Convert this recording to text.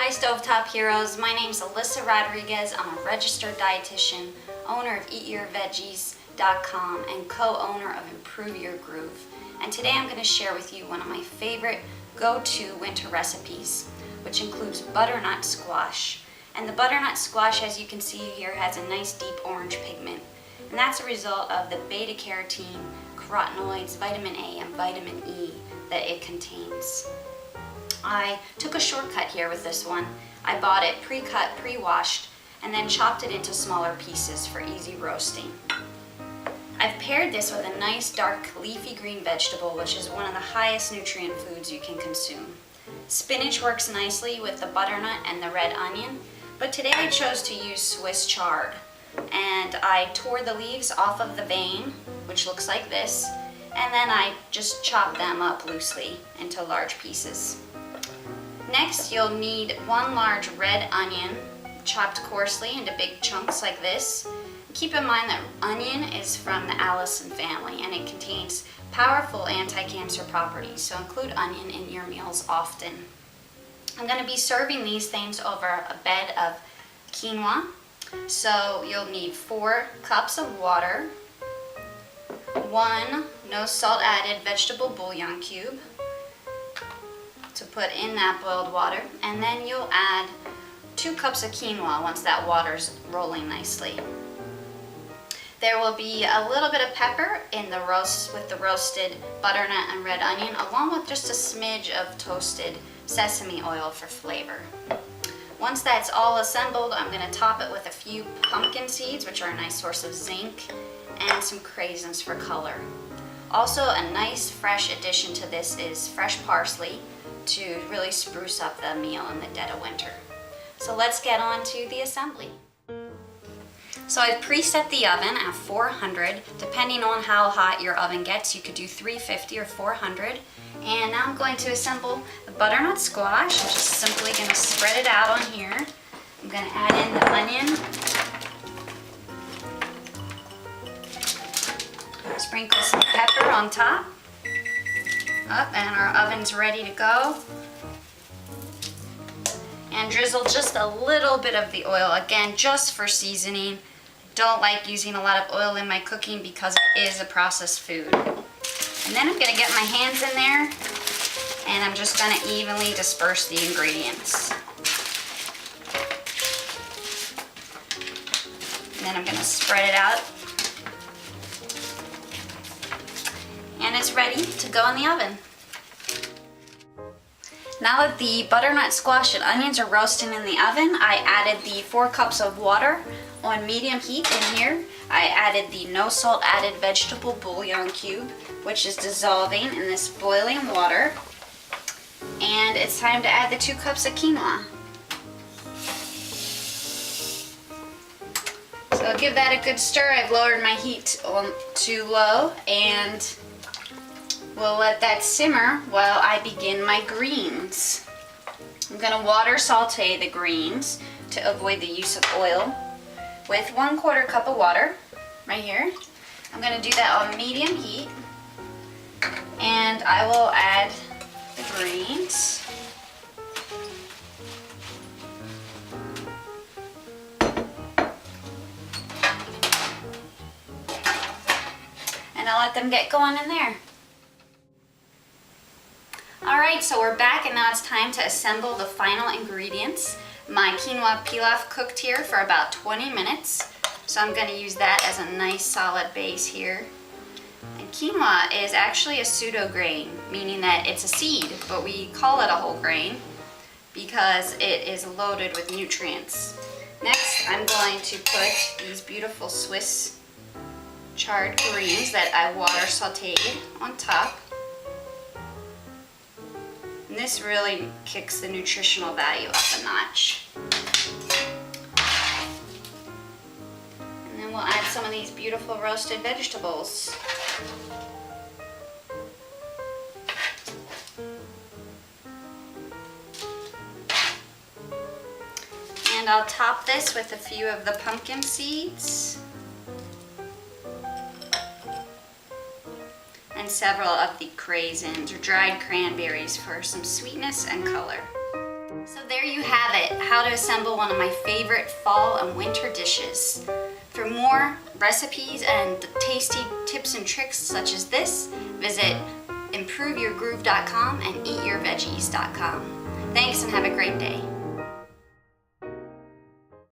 Hi Stovetop Heroes, my name's Elisa Rodriguez. I'm a registered dietitian, owner of EatYourVeggies.com and co-owner of Improve Your Groove. And today I'm going to share with you one of my favorite go-to winter recipes, which includes butternut squash. And the butternut squash, as you can see here, has a nice deep orange pigment. And that's a result of the beta-carotene, carotenoids, vitamin A, and vitamin E that it contains. I took a shortcut here with this one. I bought it pre-cut, pre-washed, and then chopped it into smaller pieces for easy roasting. I've paired this with a nice dark leafy green vegetable, which is one of the highest nutrient foods you can consume. Spinach works nicely with the butternut and the red onion, but today I chose to use Swiss chard. And I tore the leaves off of the vein, which looks like this, and then I just chopped them up loosely into large pieces. Next, you'll need one large red onion, chopped coarsely into big chunks like this. Keep in mind that onion is from the allicin family and it contains powerful anti-cancer properties, so include onion in your meals often. I'm going to be serving these things over a bed of quinoa, so you'll need 4 cups of water, 1 no salt added vegetable bouillon cube, to put in that boiled water, and then you'll add 2 cups of quinoa once that water's rolling nicely. There will be a little bit of pepper in the roast with the roasted butternut and red onion, along with just a smidge of toasted sesame oil for flavor. Once that's all assembled, I'm going to top it with a few pumpkin seeds, which are a nice source of zinc, and some craisins for color. Also, a nice fresh addition to this is fresh parsley, to really spruce up the meal in the dead of winter. So let's get on to the assembly. So I've preset the oven at 400. Depending on how hot your oven gets, you could do 350 or 400. And now I'm going to assemble the butternut squash. I'm just simply going to spread it out on here. I'm going to add in the onion. Sprinkle some pepper on top. And our oven's ready to go. And drizzle just a little bit of the oil, again, just for seasoning. Don't like using a lot of oil in my cooking because it is a processed food. And then I'm going to get my hands in there and I'm just going to evenly disperse the ingredients. And then I'm going to spread it out. And it's ready to go in the oven. Now that the butternut squash and onions are roasting in the oven, I added the 4 cups of water on medium heat in here. I added the no salt added vegetable bouillon cube, which is dissolving in this boiling water. And it's time to add the 2 cups of quinoa. So give that a good stir. I've lowered my heat to low and we'll let that simmer while I begin my greens. I'm going to water saute the greens to avoid the use of oil with 1/4 cup of water right here. I'm going to do that on medium heat and I will add the greens. And I'll let them get going in there. Alright, so we're back and now it's time to assemble the final ingredients. My quinoa pilaf cooked here for about 20 minutes, so I'm going to use that as a nice solid base here. And quinoa is actually a pseudo grain, meaning that it's a seed, but we call it a whole grain because it is loaded with nutrients. Next, I'm going to put these beautiful Swiss chard greens that I water sauteed on top. And this really kicks the nutritional value up a notch. And then we'll add some of these beautiful roasted vegetables. And I'll top this with a few of the pumpkin seeds. And several of the craisins or dried cranberries for some sweetness and color. So there you have it, how to assemble one of my favorite fall and winter dishes. For more recipes and tasty tips and tricks such as this, visit improveyourgroove.com and eatyourveggies.com. Thanks and have a great day.